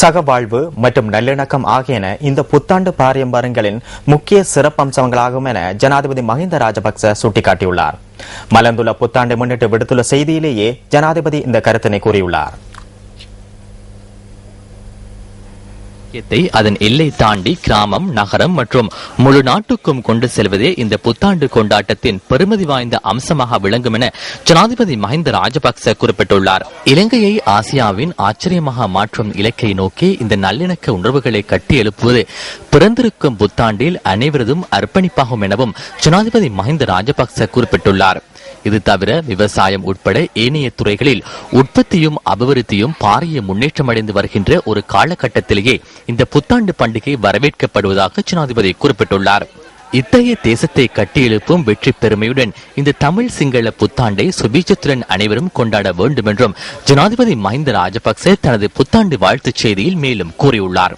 சகவாழ்வு மற்றும் நல்லிணக்கம் ஆகியன இந்த புத்தாண்டு பாரம்பரியங்களின் முக்கிய சிறப்பம்சங்களாகும் என ஜனாதிபதி மஹிந்த ராஜபக்ச சுட்டிக்காட்டியுள்ளார். மலர்ந்துள்ள புத்தாண்டை முன்னிட்டு விடுத்துள்ள செய்தியிலேயே ஜனாதிபதி இந்த கருத்தினை கூறியுள்ளார். அதன் எல்லை தாண்டி கிராமம், நகரம் மற்றும் முழு நாட்டுக்கும் கொண்டு செல்வதே இந்த புத்தாண்டு கொண்டாட்டத்தின் பெருமதி வாய்ந்த அம்சமாக விளங்கும் என ஜனாதிபதி மஹிந்த ராஜபக்ச குறிப்பிட்டுள்ளார். இலங்கையை ஆசியாவின் ஆச்சரியமாக மாற்றும் இலக்கை நோக்கி இந்த நல்லிணக்க உணர்வுகளை கட்டி எழுப்புவது பிறந்திருக்கும் புத்தாண்டில் அனைவரதும் அர்ப்பணிப்பாகும் எனவும் ஜனாதிபதி மஹிந்த ராஜபக்ச குறிப்பிட்டுள்ளார். இது தவிர விவசாயம் உட்பட ஏனைய துறைகளில் உற்பத்தியும் அபிவிருத்தியும் பாரிய முன்னேற்றமடைந்து வருகின்ற ஒரு காலகட்டத்திலேயே இந்த புத்தாண்டு பண்டிகை வரவேற்கப்படுவதாக ஜனாதிபதி குறிப்பிட்டுள்ளார். இத்தகைய தேசத்தை கட்டியெழுப்பும் வெற்றி பெருமையுடன் இந்த தமிழ் சிங்கள புத்தாண்டை சுபீட்சத்துடன் அனைவரும் கொண்டாட வேண்டும் என்றும் ஜனாதிபதி மஹிந்த ராஜபக்சே தனது புத்தாண்டு வாழ்த்துச் செய்தியில் மேலும் கூறியுள்ளார்.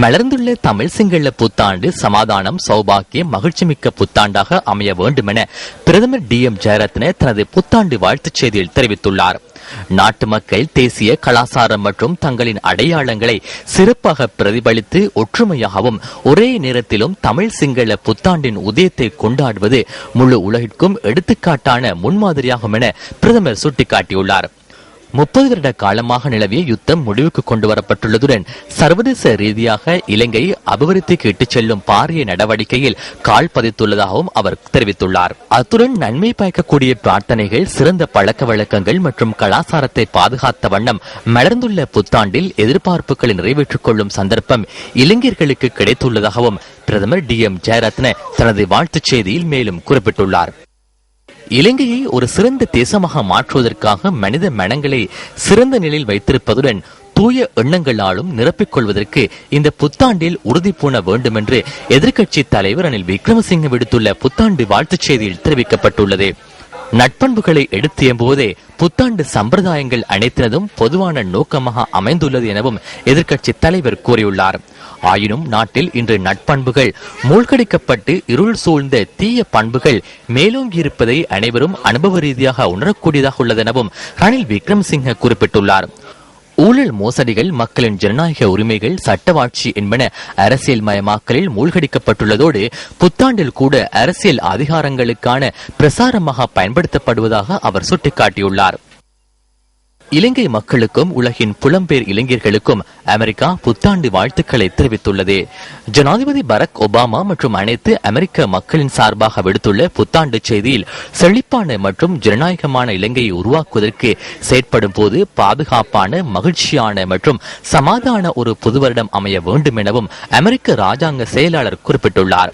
மலர்ந்துள்ள தமிழ் சிங்கள புத்தாண்டு சமாதானம், சௌபாக்கியம், மகிழ்ச்சிமிக்க புத்தாண்டாக அமைய வேண்டும் என பிரதமர் டி.எம். ஜெயரத்ன தனது புத்தாண்டு வாழ்த்துச் செய்தியில் தெரிவித்துள்ளார். நாட்டு மக்கள் தேசிய கலாச்சாரம் மற்றும் தங்களின் அடையாளங்களை சிறப்பாக பிரதிபலித்து ஒற்றுமையாகவும் ஒரே நேரத்திலும் தமிழ் சிங்கள புத்தாண்டின் உதயத்தை கொண்டாடுவது முழு உலகிற்கும் எடுத்துக்காட்டான முன்மாதிரியாகும் என பிரதமர் சுட்டிக்காட்டியுள்ளார். 30 வருட காலமாக நிலவிய யுத்தம் முடிவுக்கு கொண்டு வரப்பட்டுள்ளதுடன் சர்வதேச ரீதியாக இலங்கை அபிவிருத்திக்கு இட்டுச் செல்லும் பாரிய நடவடிக்கையில் கால் பதித்துள்ளதாகவும் அவர் தெரிவித்துள்ளார். அத்துடன் நன்மை பயக்கக்கூடிய பிரார்த்தனைகள், சிறந்த பழக்க வழக்கங்கள் மற்றும் கலாச்சாரத்தை பாதுகாத்த வண்ணம் மலர்ந்துள்ள புத்தாண்டில் எதிர்பார்ப்புகளை நிறைவேற்றிக் கொள்ளும் சந்தர்ப்பம் இளைஞர்களுக்கு கிடைத்துள்ளதாகவும் பிரதமர் டி.எம். ஜெயரத்ன தனது வாழ்த்துச் செய்தியில் மேலும் குறிப்பிட்டுள்ளார். இலங்கையை ஒரு சிறந்த தேசமாக மாற்றுவதற்காக மனித மனங்களை சிறந்த நிலையில் வைத்திருப்பதுடன் தூய எண்ணங்களாலும் நிரப்பிக் கொள்வதற்கு இந்த புத்தாண்டில் உறுதி பூண வேண்டும் என்று எதிர்க்கட்சி தலைவர் ரணில் விக்ரமசிங்க விடுத்துள்ள புத்தாண்டு வாழ்த்துச் செய்தியில் தெரிவிக்கப்பட்டுள்ளது. நட்பண்புகளை எடுத்து எம்புவதே புத்தாண்டு சம்பிரதாயங்கள் அனைத்தினதும் பொதுவான நோக்கமாக அமைந்துள்ளது எனவும் எதிர்க்கட்சி தலைவர் கூறியுள்ளார். ஆயினும் நாட்டில் இன்று நட்பண்புகள் மூழ்கடிக்கப்பட்டு இருள் சூழ்ந்த தீய பண்புகள் மேலோங்கியிருப்பதை அனைவரும் அனுபவ ரீதியாக உணரக்கூடியதாக உள்ளதெனவும் ரணில் விக்ரமசிங்க குறிப்பிட்டுள்ளார். ஊழல், மோசடிகள், மக்களின் ஜனநாயக உரிமைகள், சட்டவாட்சி என்பன அரசியல் மயமாக்கலில் மூழ்கடிக்கப்பட்டுள்ளதோடு புத்தாண்டில் கூட அரசியல் அதிகாரங்களுக்கான பிரசாரமாக பயன்படுத்தப்படுவதாக அவர் சுட்டிக்காட்டியுள்ளார். இலங்கை மக்களுக்கும் உலகின் புலம்பெயர் இளைஞர்களுக்கும் அமெரிக்கா புத்தாண்டு வாழ்த்துக்களை தெரிவித்துள்ளது. ஜனாதிபதி பராக் ஒபாமா மற்றும் அனைத்து அமெரிக்க மக்களின் சார்பாக விடுத்துள்ள புத்தாண்டு செய்தியில் செழிப்பான மற்றும் ஜனநாயகமான இலங்கையை உருவாக்குவதற்கு செயற்படும் போது பாதுகாப்பான, மகிழ்ச்சியான மற்றும் சமாதான ஒரு புது வருடம் அமைய வேண்டும் எனவும் அமெரிக்க ராஜாங்க செயலாளர் குறிப்பிட்டுள்ளார்.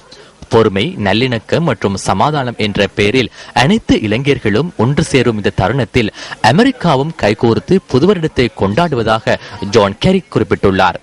பொறுமை, நல்லிணக்கம் மற்றும் சமாதானம் என்ற பெயரில் அனைத்து இளைஞர்களும் ஒன்று சேரும் இந்த தருணத்தில் அமெரிக்காவும் கைகோர்த்து புது வருடத்தை கொண்டாடுவதாக ஜான் கெரி குறிப்பிட்டுள்ளார்.